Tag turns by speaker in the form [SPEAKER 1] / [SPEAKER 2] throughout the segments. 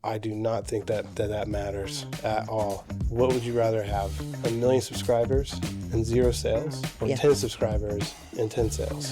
[SPEAKER 1] I do not think that matters at all. What would you rather have? 1 million subscribers and 0 sales, or 10 subscribers and 10 sales?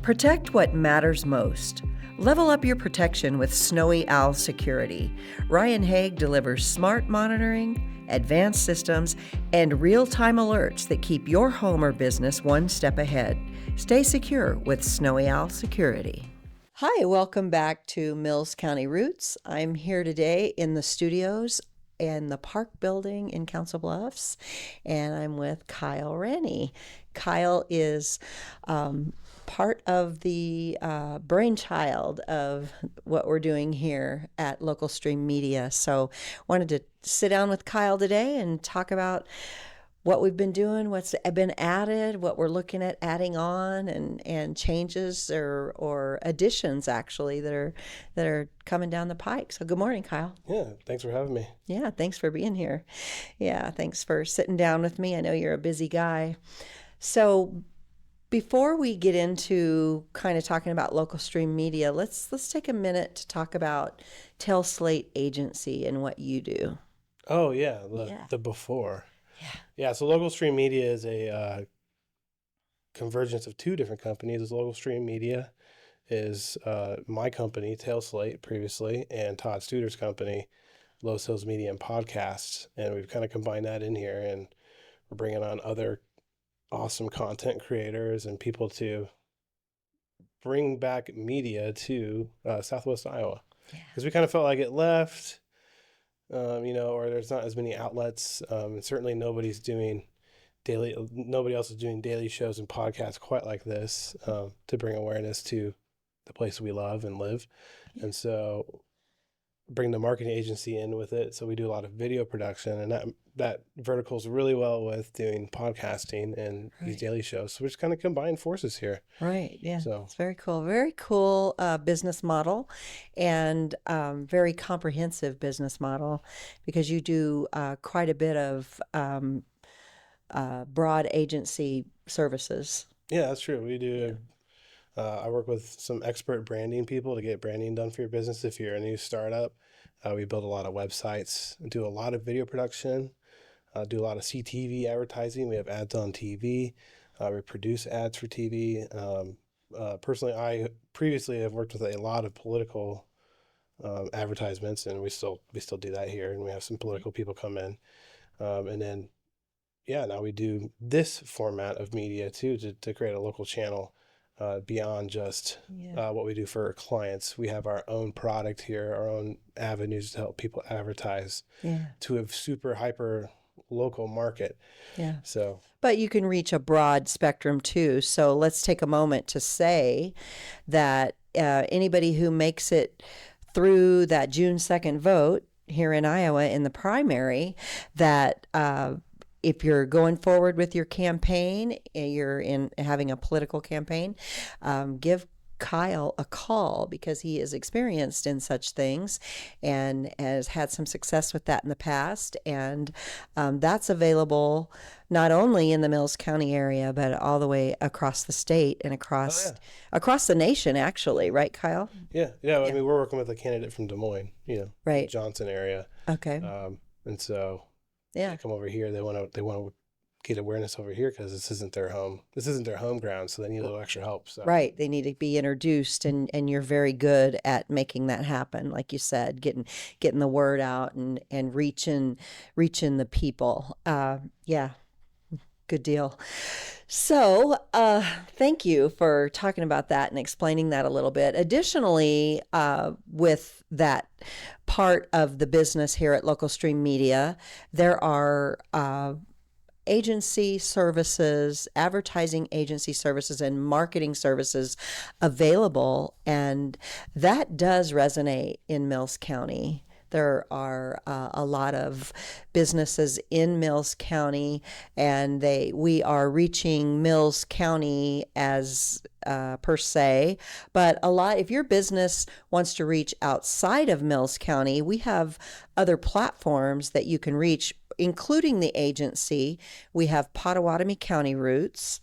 [SPEAKER 2] Protect what matters most. Level up your protection with Snowy Owl Security. Ryan Haig delivers smart monitoring, advanced systems, and real-time alerts that keep your home or business one step ahead. Stay secure with Snowy Owl Security. Hi, welcome back to Mills County Roots. I'm here today in the studios in the Park Building in Council Bluffs, and I'm with Kyle Ranney. Kyle is part of the brainchild of what we're doing here at Local Stream Media. So wanted to sit down with Kyle today and talk about what we've been doing, what's been added, what we're looking at adding on, and changes or additions actually that are coming down the pike. So good morning, Kyle.
[SPEAKER 1] Yeah, thanks for having me.
[SPEAKER 2] Yeah, thanks for being here. Yeah, thanks for sitting down with me. I know you're a busy guy. So before we get into kind of talking about Local Stream Media, let's take a minute to talk about Tell Slate Agency and what you do.
[SPEAKER 1] Oh yeah, the before. Yeah. So Local Stream Media is a convergence of 2 different companies. Local Stream Media is my company, Tell Slate, previously, and Todd Studer's company, Low Sales Media and Podcasts, and we've kind of combined that in here, and we're bringing on other awesome content creators and people to bring back media to Southwest Iowa, because we kind of felt like it left, or there's not as many outlets, and certainly nobody else is doing daily shows and podcasts quite like this to bring awareness to the place we love and live. And so bring the marketing agency in with it. So we do a lot of video production, and that verticals really well with doing podcasting and these daily shows. So we just kind of combine forces here.
[SPEAKER 2] Right. Yeah.
[SPEAKER 1] So
[SPEAKER 2] it's very cool. Very cool business model, and very comprehensive business model, because you do quite a bit of broad agency services.
[SPEAKER 1] Yeah, that's true. We do. I work with some expert branding people to get branding done for your business. If you're a new startup, we build a lot of websites, do a lot of video production, do a lot of CTV advertising. We have ads on TV. We produce ads for TV. Personally, I previously have worked with a lot of political advertisements, and we still do that here. And we have some political people come in, and then now we do this format of media too, to create a local channel. Beyond just what we do for our clients. We have our own product here, our own avenues to help people advertise to a super hyper local market.
[SPEAKER 2] Yeah.
[SPEAKER 1] So,
[SPEAKER 2] but you can reach a broad spectrum too. So let's take a moment to say that anybody who makes it through that June 2nd vote here in Iowa in the primary, that if you're going forward with your campaign, you're having a political campaign, give Kyle a call, because he is experienced in such things and has had some success with that in the past. And that's available not only in the Mills County area, but all the way across the state and across the nation, actually. Right, Kyle?
[SPEAKER 1] Yeah. I mean, we're working with a candidate from Des Moines,
[SPEAKER 2] right,
[SPEAKER 1] Johnson area.
[SPEAKER 2] Okay.
[SPEAKER 1] And so they come over here. They want to get awareness over here, because this isn't their home ground. So they need a little extra help. So. Right.
[SPEAKER 2] They need to be introduced, and you're very good at making that happen. Like you said, getting the word out and reaching the people. Good deal. So thank you for talking about that and explaining that a little bit. Additionally, with that part of the business here at Local Stream Media, there are agency services, advertising agency services, and marketing services available, and that does resonate in Mills County. There are a lot of businesses in Mills County, and we are reaching Mills County as per se, but if your business wants to reach outside of Mills County, we have other platforms that you can reach, including the agency. We have Pottawatomie County Roots,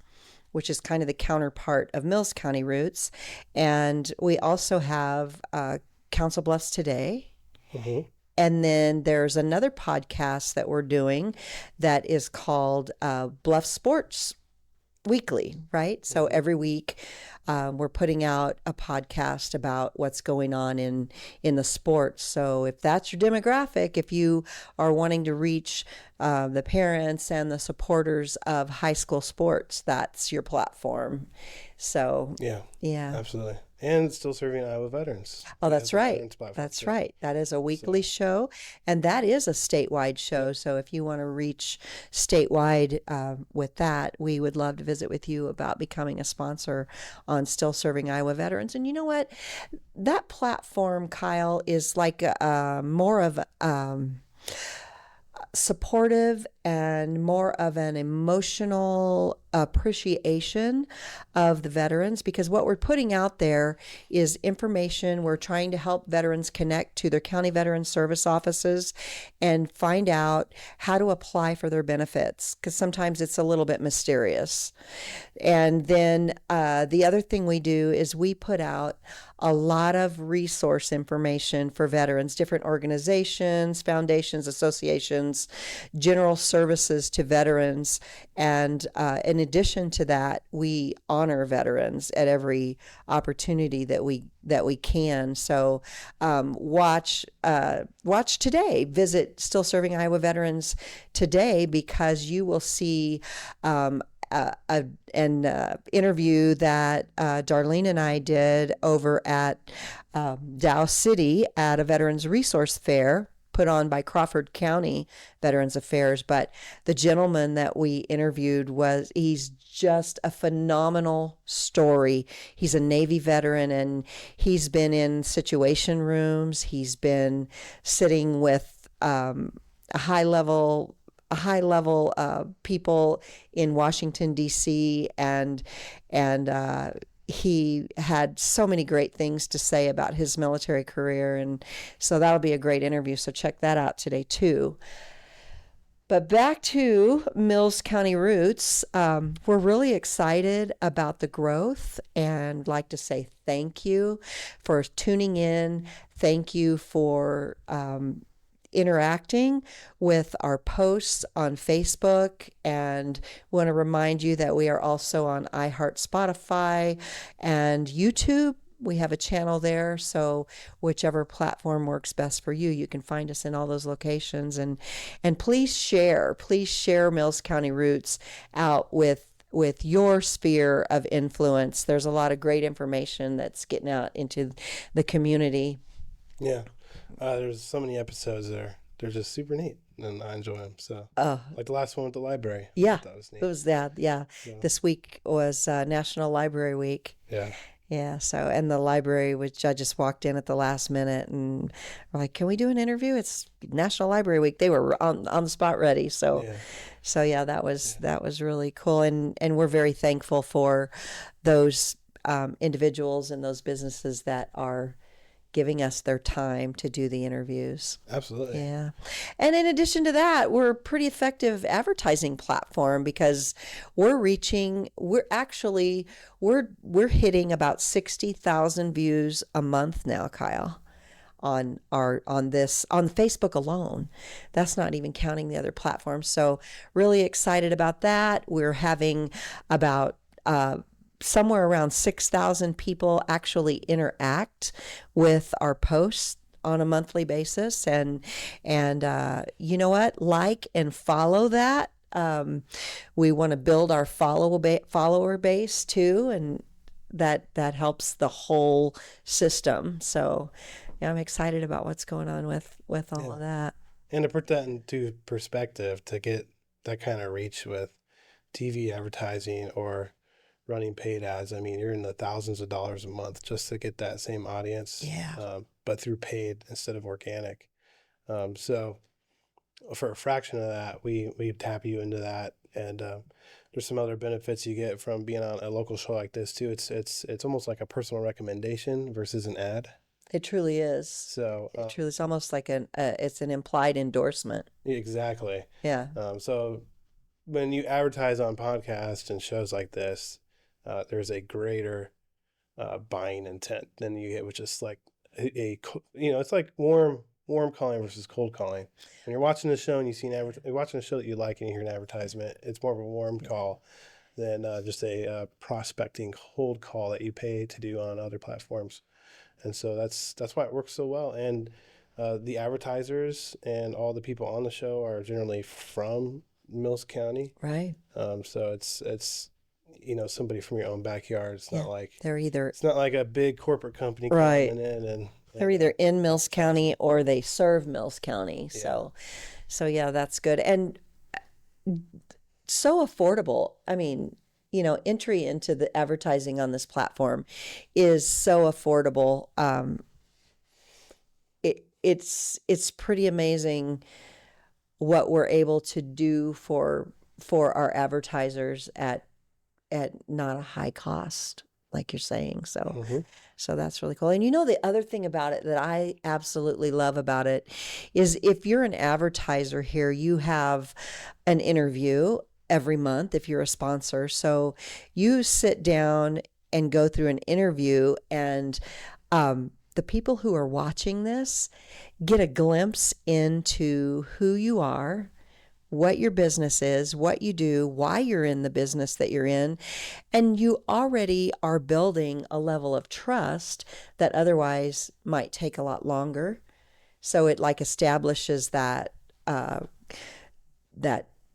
[SPEAKER 2] which is kind of the counterpart of Mills County Roots. And we also have Council Bluffs Today.
[SPEAKER 1] Mm-hmm.
[SPEAKER 2] And then there's another podcast that we're doing that is called Bluff Sports Weekly, right? So every week we're putting out a podcast about what's going on in the sports. So if that's your demographic, if you are wanting to reach the parents and the supporters of high school sports, that's your platform. So
[SPEAKER 1] Yeah,
[SPEAKER 2] yeah.
[SPEAKER 1] absolutely. And still serving Iowa veterans.
[SPEAKER 2] Oh, that's right.
[SPEAKER 1] That's
[SPEAKER 2] Right. That is a weekly show, and that is a statewide show. So if you want to reach statewide with that, we would love to visit with you about becoming a sponsor on Still Serving Iowa Veterans. And you know what? That platform, Kyle, is like more of supportive and more of an emotional appreciation of the veterans, because what we're putting out there is information. We're trying to help veterans connect to their county veteran service offices and find out how to apply for their benefits, because sometimes it's a little bit mysterious. And then the other thing we do is we put out a lot of resource information for veterans, different organizations, foundations, associations, general services to veterans. And in addition to that, we honor veterans at every opportunity that we can. So watch today. Visit Still Serving Iowa Veterans today, because you will see an interview that Darlene and I did over at Dow City at a Veterans Resource Fair put on by Crawford County Veterans Affairs. But the gentleman that we interviewed he's just a phenomenal story. He's a Navy veteran, and he's been in situation rooms. He's been sitting with high level people in Washington, D.C., and he had so many great things to say about his military career. And so that'll be a great interview. So check that out today, too. But back to Mills County Roots, we're really excited about the growth and like to say thank you for tuning in. Thank you for interacting with our posts on Facebook, and want to remind you that we are also on iHeart, Spotify, and YouTube. We have a channel there, so whichever platform works best for you, you can find us in all those locations. And please share Mills County Roots out with your sphere of influence. There's a lot of great information that's getting out into the community.
[SPEAKER 1] Yeah. There's so many episodes there. They're just super neat, and I enjoy them. So, like the last one with the library.
[SPEAKER 2] Yeah,
[SPEAKER 1] that was neat.
[SPEAKER 2] it was that. Yeah, so. This week was National Library Week.
[SPEAKER 1] Yeah.
[SPEAKER 2] Yeah. So, and the library, which I just walked in at the last minute, and we're like, "Can we do an interview?" It's National Library Week. They were on the spot ready. So, that was really cool, and we're very thankful for those individuals and those businesses that are giving us their time to do the interviews.
[SPEAKER 1] Absolutely.
[SPEAKER 2] Yeah. And in addition to that, we're a pretty effective advertising platform, because we're hitting about 60,000 views a month now, Kyle, on Facebook alone. That's not even counting the other platforms. So really excited about that. We're having about somewhere around 6,000 people actually interact with our posts on a monthly basis. And you know what? Like and follow that. We want to build our follower base too, and that helps the whole system. So yeah, I'm excited about what's going on with all of that.
[SPEAKER 1] And to put that into perspective, to get that kind of reach with TV advertising or running paid ads, I mean, you're in the thousands of dollars a month just to get that same audience.
[SPEAKER 2] Yeah.
[SPEAKER 1] But through paid instead of organic. So for a fraction of that, we tap you into that, and there's some other benefits you get from being on a local show like this too. It's almost like a personal recommendation versus an ad.
[SPEAKER 2] It truly is.
[SPEAKER 1] So
[SPEAKER 2] It truly is almost like it's an implied endorsement.
[SPEAKER 1] exactly.
[SPEAKER 2] Yeah.
[SPEAKER 1] So when you advertise on podcasts and shows like this, there's a greater buying intent than you get, which is like it's like warm calling versus cold calling. When you're watching a show and you're watching a show that you like and you hear an advertisement, it's more of a warm call than just a prospecting cold call that you pay to do on other platforms. And so that's why it works so well. And the advertisers and all the people on the show are generally from Mills County.
[SPEAKER 2] Right.
[SPEAKER 1] So it's somebody from your own backyard.
[SPEAKER 2] Yeah. They're either
[SPEAKER 1] It's not like a big corporate company
[SPEAKER 2] right.
[SPEAKER 1] coming in and
[SPEAKER 2] They're either in Mills County or they serve Mills County.
[SPEAKER 1] yeah.
[SPEAKER 2] So yeah, that's good. And so affordable. I mean, entry into the advertising on this platform is so affordable. It's pretty amazing what we're able to do for our advertisers at not a high cost, like you're saying. So
[SPEAKER 1] hmm
[SPEAKER 2] so that's really cool. And the other thing about it that I absolutely love about it is if you're an advertiser here, you have an interview every month if you're a sponsor. So you sit down and go through an interview, and the people who are watching this get a glimpse into who you are, what your business is, what you do, why you're in the business that you're in, and you already are building a level of trust that otherwise might take a lot longer. So it like establishes that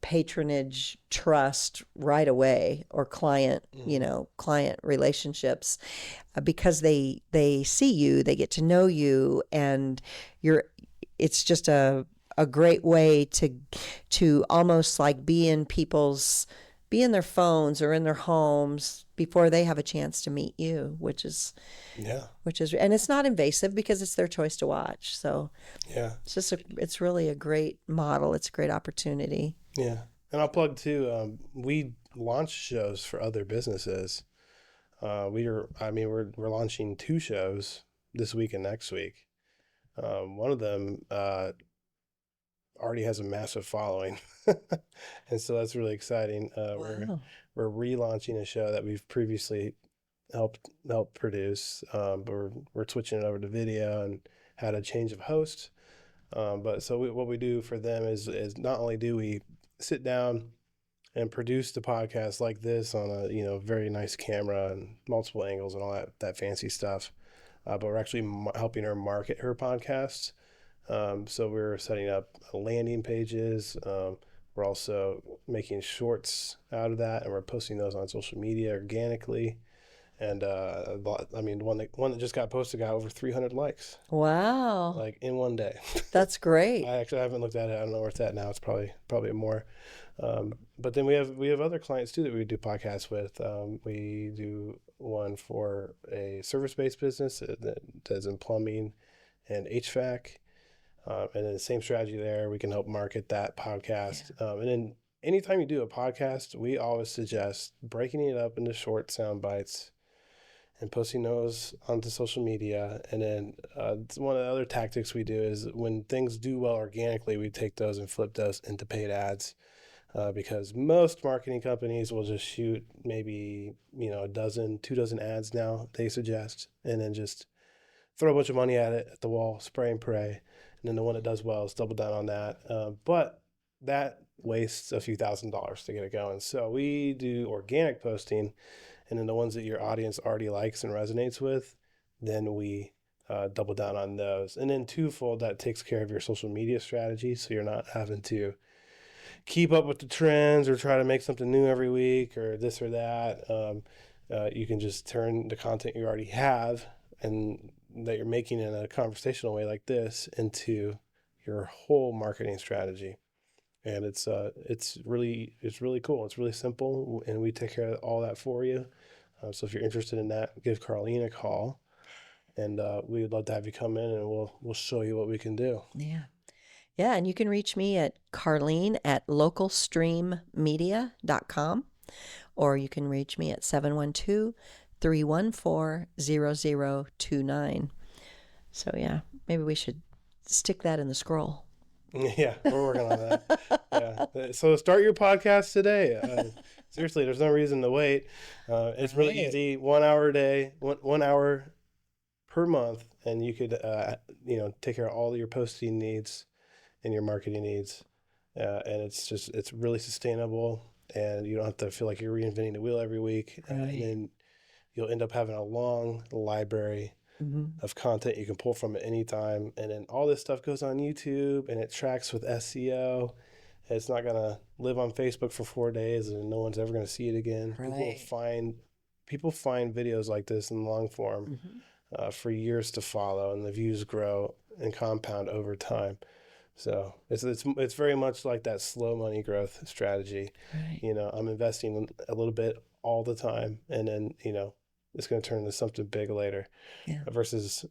[SPEAKER 2] patronage trust right away, or client client relationships, because they see you, they get to know you, and it's just a great way to almost like be in their phones or in their homes before they have a chance to meet you, which is
[SPEAKER 1] Yeah.
[SPEAKER 2] and it's not invasive because it's their choice to watch. So
[SPEAKER 1] Yeah.
[SPEAKER 2] it's really a great model. It's a great opportunity.
[SPEAKER 1] Yeah. And I'll plug too. We launch shows for other businesses. We're launching 2 shows this week and next week. One of them already has a massive following, and so that's really exciting.
[SPEAKER 2] Wow.
[SPEAKER 1] We're relaunching a show that we've previously helped produce, but we're switching it over to video and had a change of host. What we do for them is not only do we sit down and produce the podcast like this on a very nice camera and multiple angles and all that fancy stuff, but we're actually helping her market her podcast. So we're setting up landing pages. We're also making shorts out of that, and we're posting those on social media organically. And one that just got posted got over 300 likes,
[SPEAKER 2] Wow.
[SPEAKER 1] like in one day.
[SPEAKER 2] That's great.
[SPEAKER 1] I actually haven't looked at it. I don't know where it's at now. It's probably more. But then we have other clients too that we do podcasts with. We do one for a service-based business that does in plumbing and HVAC. And then the same strategy there. We can help market that podcast. And then anytime you do a podcast, we always suggest breaking it up into short sound bites and posting those onto social media. And then one of the other tactics we do is when things do well organically, we take those and flip those into paid ads. Because most marketing companies will just shoot maybe a dozen, 2 dozen ads now they suggest, and then just throw a bunch of money at it, at the wall, spray and pray, and then the one that does well is double down on that. But that wastes a few $1,000s to get it going. So we do organic posting, and then the ones that your audience already likes and resonates with, then we double down on those. And then twofold, that takes care of your social media strategy, so you're not having to keep up with the trends or try to make something new every week or this or that. You can just turn the content you already have and that you're making in a conversational way like this into your whole marketing strategy. And it's really cool. It's really simple, and we take care of all that for you. So if you're interested in that, give Carlene a call, and we would love to have you come in, and we'll show you what we can do.
[SPEAKER 2] Yeah. Yeah, and you can reach me at Carlene at localstreammedia.com, or you can reach me at 712-314-0029. So yeah, maybe we should stick that in the scroll.
[SPEAKER 1] Yeah, we're working on that. Yeah. So start your podcast today. Seriously, there's no reason to wait. It's really
[SPEAKER 2] Right.
[SPEAKER 1] easy. 1 hour a day, 1 hour per month, and you could, take care of all your posting needs and your marketing needs. And it's really sustainable, and you don't have to feel like you're reinventing the wheel every week. And
[SPEAKER 2] Right.
[SPEAKER 1] then you'll end up having a long library
[SPEAKER 2] Mm-hmm.
[SPEAKER 1] of content you can pull from at any time. And then all this stuff goes on YouTube, and it tracks with SEO. It's not going to live on Facebook for 4 days and no one's ever going to see it again.
[SPEAKER 2] Right.
[SPEAKER 1] People find videos like this in long form
[SPEAKER 2] Mm-hmm.
[SPEAKER 1] for years to follow, and the views grow and compound over time. So it's very much like that slow money growth strategy.
[SPEAKER 2] Right.
[SPEAKER 1] I'm investing a little bit all the time, and then it's going to turn into something big later.
[SPEAKER 2] Yeah.
[SPEAKER 1] Versus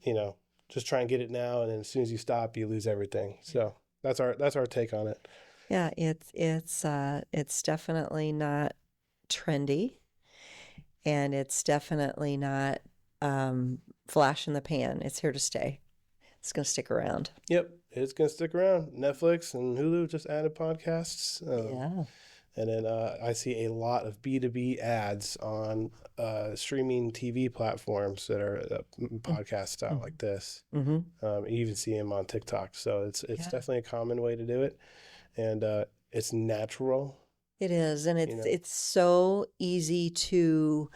[SPEAKER 1] just try and get it now, and then as soon as you stop, you lose everything. So that's our take on it.
[SPEAKER 2] Yeah, it's definitely not trendy, and it's definitely not flash in the pan. It's here to stay. It's going to stick around.
[SPEAKER 1] Yep, it's going to stick around. Netflix and Hulu just added podcasts.
[SPEAKER 2] Yeah.
[SPEAKER 1] And then I see a lot of B2B ads on streaming TV platforms that are podcast style like this.
[SPEAKER 2] Mm-hmm.
[SPEAKER 1] You even see them on TikTok. So it's
[SPEAKER 2] Yeah.
[SPEAKER 1] definitely a common way to do it. And it's natural.
[SPEAKER 2] It is, and it's so easy to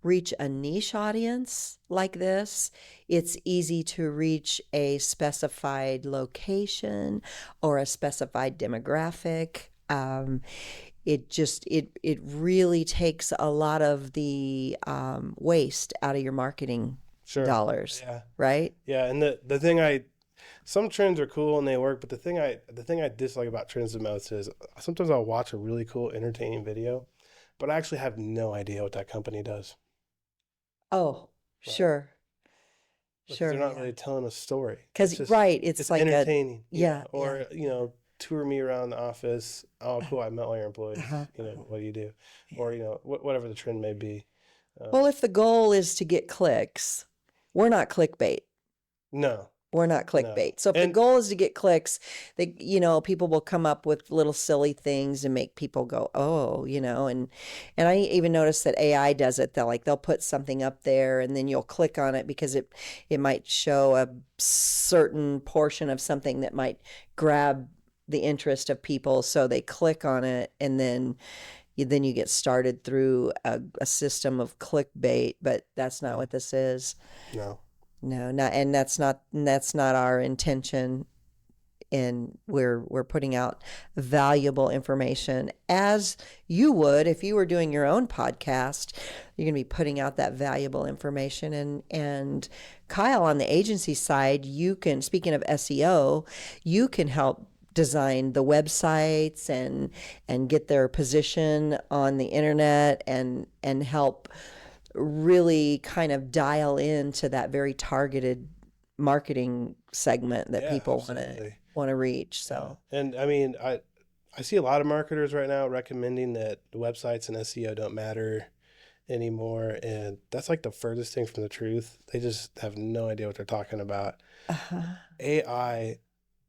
[SPEAKER 2] reach a niche audience like this. It's easy to reach a specified location or a specified demographic. It really takes a lot of the waste out of your marketing
[SPEAKER 1] Sure.
[SPEAKER 2] dollars,
[SPEAKER 1] Yeah.
[SPEAKER 2] right?
[SPEAKER 1] Yeah. And the thing some trends are cool and they work, but the thing I dislike about trends the most is sometimes I'll watch a really cool, entertaining video, but I actually have no idea what that company does.
[SPEAKER 2] Oh,
[SPEAKER 1] Right.
[SPEAKER 2] sure.
[SPEAKER 1] Because
[SPEAKER 2] Sure.
[SPEAKER 1] they're not really telling a story.
[SPEAKER 2] Because,
[SPEAKER 1] It's just,
[SPEAKER 2] right, it's
[SPEAKER 1] it's
[SPEAKER 2] like
[SPEAKER 1] entertaining.
[SPEAKER 2] yeah,
[SPEAKER 1] Or, tour me around the office. Oh, cool. I met all your employees.
[SPEAKER 2] Uh-huh.
[SPEAKER 1] What do you do? Or, whatever the trend may be.
[SPEAKER 2] well, if the goal is to get clicks, we're not clickbait.
[SPEAKER 1] No.
[SPEAKER 2] We're not clickbait. So if the goal is to get clicks, people will come up with little silly things and make people go, oh, and I even noticed that AI does it. They'll put something up there and then you'll click on it because it might show a certain portion of something that might grab the interest of people. So they click on it, and then you get started through a system of clickbait, but that's not what this is.
[SPEAKER 1] No.
[SPEAKER 2] No, not, and that's not our intention. And we're putting out valuable information, as you would if you were doing your own podcast. You're going to be putting out that valuable information. And Kyle, on the agency side, speaking of SEO, you can help design the websites and get their position on the internet and help really kind of dial into that very targeted marketing segment that people want to reach. So,
[SPEAKER 1] and I mean, I see a lot of marketers right now recommending that websites and SEO don't matter anymore, and that's like the furthest thing from the truth. They just have no idea what they're talking about. AI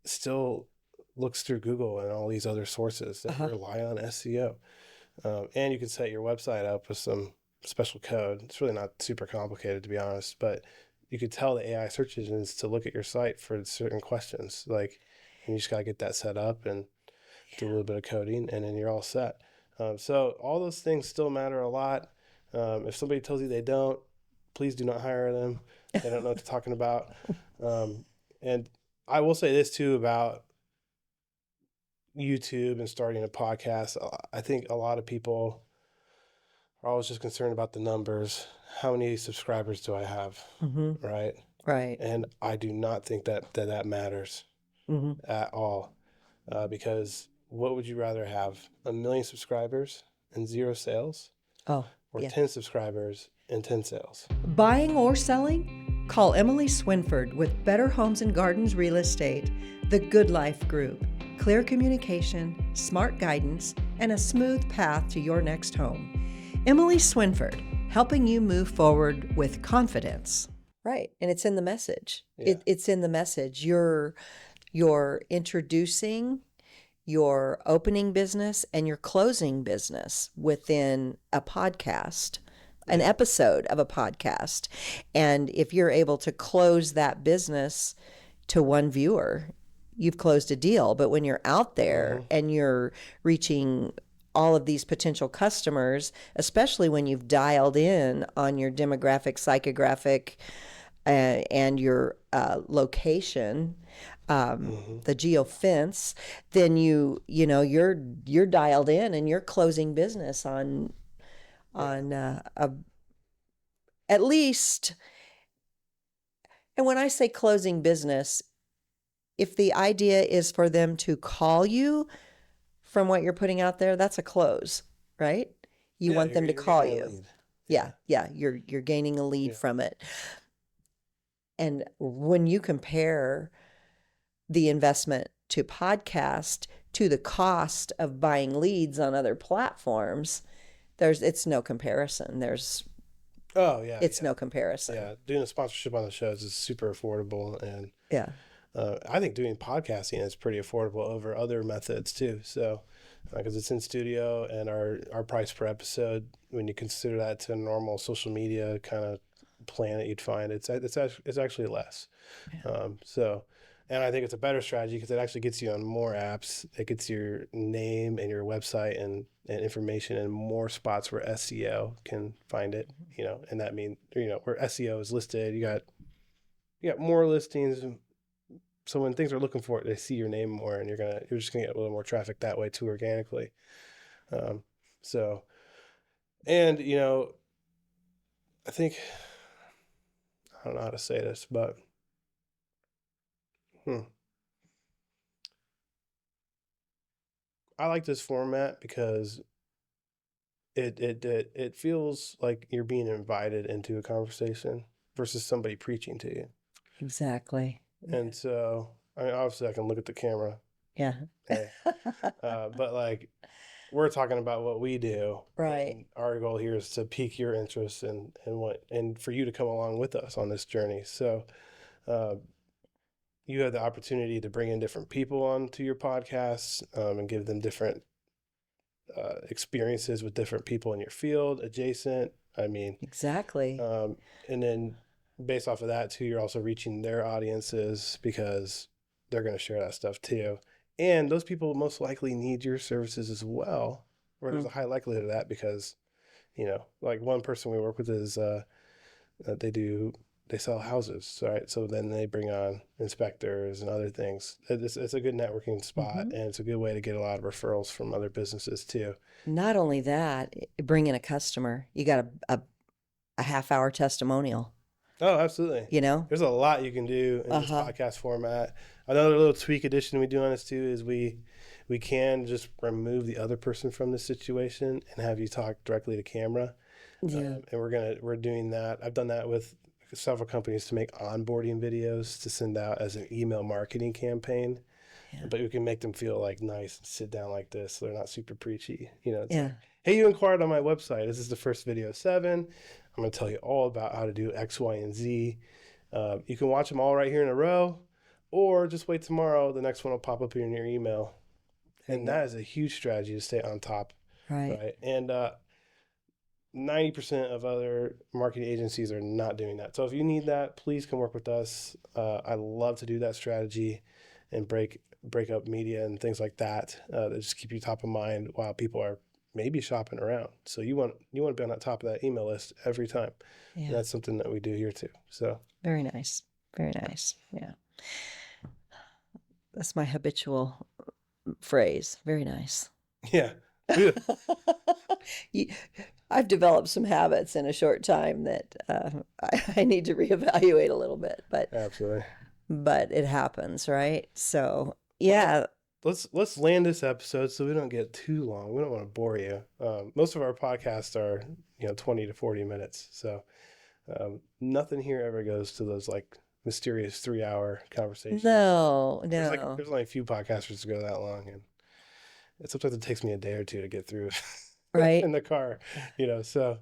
[SPEAKER 1] still looks through Google and all these other sources that rely on SEO, and you can set your website up with some special code. It's really not super complicated, to be honest, but you could tell the AI search engines to look at your site for certain questions. And you just got to get that set up and do a little bit of coding, and then you're all set. So all those things still matter a lot. If somebody tells you they don't, please do not hire them. They don't know what they're talking about. And I will say this too about YouTube and starting a podcast. I think a lot of people are always just concerned about the numbers. How many subscribers do I have? Right.
[SPEAKER 2] Right.
[SPEAKER 1] And I do not think that matters at all. Because what would you rather have? 1 million subscribers and 0 sales?
[SPEAKER 2] Oh,
[SPEAKER 1] Or
[SPEAKER 2] yeah.
[SPEAKER 1] 10 subscribers and 10 sales?
[SPEAKER 2] Buying or selling? Call Emily Swinford with Better Homes and Gardens Real Estate. The Good Life Group. Clear communication, smart guidance, and a smooth path to your next home. Emily Swinford, helping you move forward with confidence. Right, and it's in the message.
[SPEAKER 1] Yeah.
[SPEAKER 2] It's in the message. You're introducing your opening business and your closing business within a podcast, an episode of a podcast. And if you're able to close that business to one viewer, you've closed a deal. But when you're out there and you're reaching all of these potential customers, especially when you've dialed in on your demographic, psychographic, and your location, the geofence, then you're dialed in and you're closing business on at least. And when I say closing business, if the idea is for them to call you from what you're putting out there, that's a close, right? You want them to call you. Yeah, you're gaining a lead from it. And when you compare the investment to podcast to the cost of buying leads on other platforms, it's no comparison. It's no comparison.
[SPEAKER 1] Yeah, doing a sponsorship on the shows is super affordable, and I think doing podcasting is pretty affordable over other methods too. So, because it's in studio, and our price per episode, when you consider that to a normal social media kind of plan that you'd find, it's actually less. And I think it's a better strategy because it actually gets you on more apps. It gets your name and your website and information in more spots where SEO can find it. And that means where SEO is listed, you got more listings. So when things are looking for it, they see your name more, and you're just gonna get a little more traffic that way too, organically. And I think, I don't know how to say this, but I like this format because it feels like you're being invited into a conversation versus somebody preaching to you.
[SPEAKER 2] Exactly.
[SPEAKER 1] And so, I mean, obviously I can look at the camera.
[SPEAKER 2] Yeah.
[SPEAKER 1] But like, we're talking about what we do.
[SPEAKER 2] Right.
[SPEAKER 1] And our goal here is to pique your interest and for you to come along with us on this journey. So, you have the opportunity to bring in different people onto your podcasts, and give them different experiences with different people in your field, adjacent. I mean,
[SPEAKER 2] exactly.
[SPEAKER 1] And then based off of that too, you're also reaching their audiences because they're going to share that stuff too. And those people most likely need your services as well, or there's a high likelihood of that because, like one person we work with is they sell houses, right? So then they bring on inspectors and other things. It's a good networking spot, and it's a good way to get a lot of referrals from other businesses too.
[SPEAKER 2] Not only that, bring in a customer. You got a half-hour testimonial.
[SPEAKER 1] Oh, absolutely. There's a lot you can do in this podcast format. Another little tweak addition we do on this too is we can just remove the other person from the situation and have you talk directly to camera. Yeah. And we're doing that. I've done that with several companies to make onboarding videos to send out as an email marketing campaign. Yeah. But we can make them feel like nice and sit down like this so they're not super preachy. It's like, hey, you inquired on my website. This is the first video 7. I'm going to tell you all about how to do X, Y, and Z. You can watch them all right here in a row, or just wait tomorrow. The next one will pop up in your email. And that is a huge strategy to stay on top. Right. And 90% of other marketing agencies are not doing that. So if you need that, please come work with us. I love to do that strategy and break up media and things like that just keep you top of mind while people are maybe shopping around. So you want to be on that top of that email list every time. Yeah. And that's something that we do here too. So very nice. Very nice. Yeah. That's my habitual phrase. Very nice. Yeah. I've developed some habits in a short time that I need to reevaluate a little bit, but absolutely. But it happens, right? So yeah. Let's land this episode so we don't get too long. We don't want to bore you. Most of our podcasts are 20 to 40 minutes, so nothing here ever goes to those like mysterious 3-hour conversation.
[SPEAKER 2] No,
[SPEAKER 1] There's
[SPEAKER 2] no.
[SPEAKER 1] only a few podcasters to go that long, and sometimes it takes me a day or two to get through
[SPEAKER 2] Right?
[SPEAKER 1] in the car, So,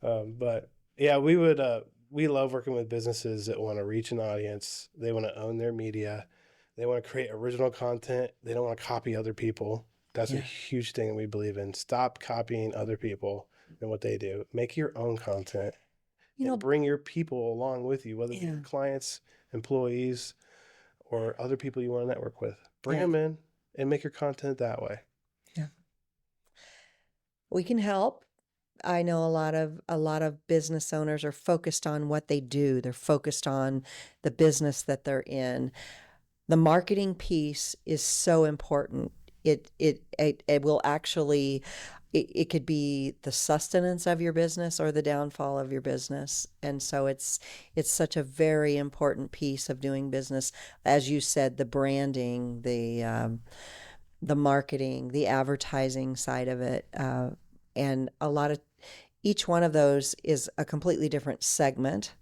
[SPEAKER 1] but yeah, we love working with businesses that want to reach an audience. They want to own their media. They want to create original content. They don't want to copy other people. That's a
[SPEAKER 2] Yeah.
[SPEAKER 1] huge thing that we believe in. Stop copying other people and what they do. Make your own content
[SPEAKER 2] You
[SPEAKER 1] and
[SPEAKER 2] know,
[SPEAKER 1] bring your people along with you, whether they're
[SPEAKER 2] yeah,
[SPEAKER 1] clients, employees, or other people you want to network with. Bring
[SPEAKER 2] yeah,
[SPEAKER 1] them in and make your content that way.
[SPEAKER 2] yeah. We can help. I know a lot of business owners are focused on what they do. They're focused on the business that they're in. The marketing piece is so important. It will actually it could be the sustenance of your business or the downfall of your business. And so it's such a very important piece of doing business. As you said, the branding, the marketing, the advertising side of it, and a lot of each one of those is a completely different segment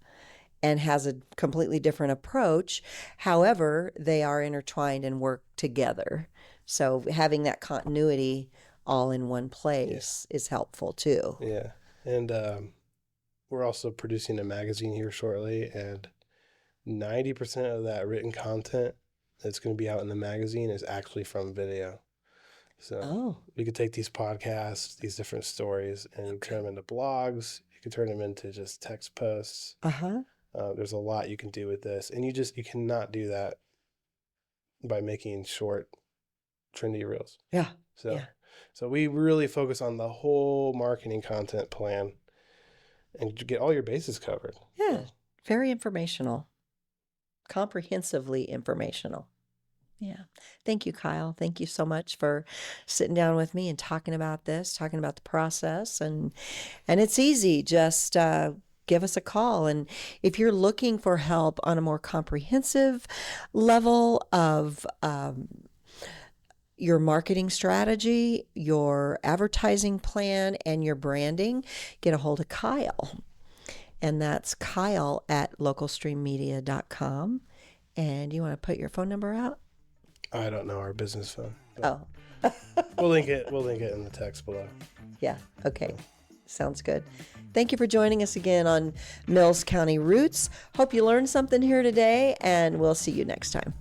[SPEAKER 2] and has a completely different approach. However, they are intertwined and work together. So having that continuity all in one
[SPEAKER 1] Yeah.
[SPEAKER 2] place is helpful too.
[SPEAKER 1] Yeah. And we're also producing a magazine here shortly, and 90% of that written content that's going to be out in the magazine is actually from video. So
[SPEAKER 2] Oh,
[SPEAKER 1] we could take these podcasts, these different stories, and
[SPEAKER 2] okay.
[SPEAKER 1] turn them into blogs. You could turn them into just text posts.
[SPEAKER 2] Uh-huh.
[SPEAKER 1] There's a lot you can do with this, and you cannot do that by making short, trendy reels.
[SPEAKER 2] Yeah.
[SPEAKER 1] So,
[SPEAKER 2] Yeah.
[SPEAKER 1] so we really focus on the whole marketing content plan and get all your bases covered.
[SPEAKER 2] Yeah.
[SPEAKER 1] So,
[SPEAKER 2] Very informational. Comprehensively informational. Yeah. Thank you, Kyle. Thank you so much for sitting down with me and talking about this, talking about the process. And it's easy. Just give us a call. And if you're looking for help on a more comprehensive level of your marketing strategy, your advertising plan, and your branding, get a hold of Kyle. And that's Kyle at localstreammedia.com. And you want to put your phone number out?
[SPEAKER 1] I don't know our business phone.
[SPEAKER 2] Oh,
[SPEAKER 1] We'll link it. We'll link it in the text below.
[SPEAKER 2] yeah. Okay. Sounds good. Thank you for joining us again on Mills County Roots. Hope you learned something here today, and we'll see you next time.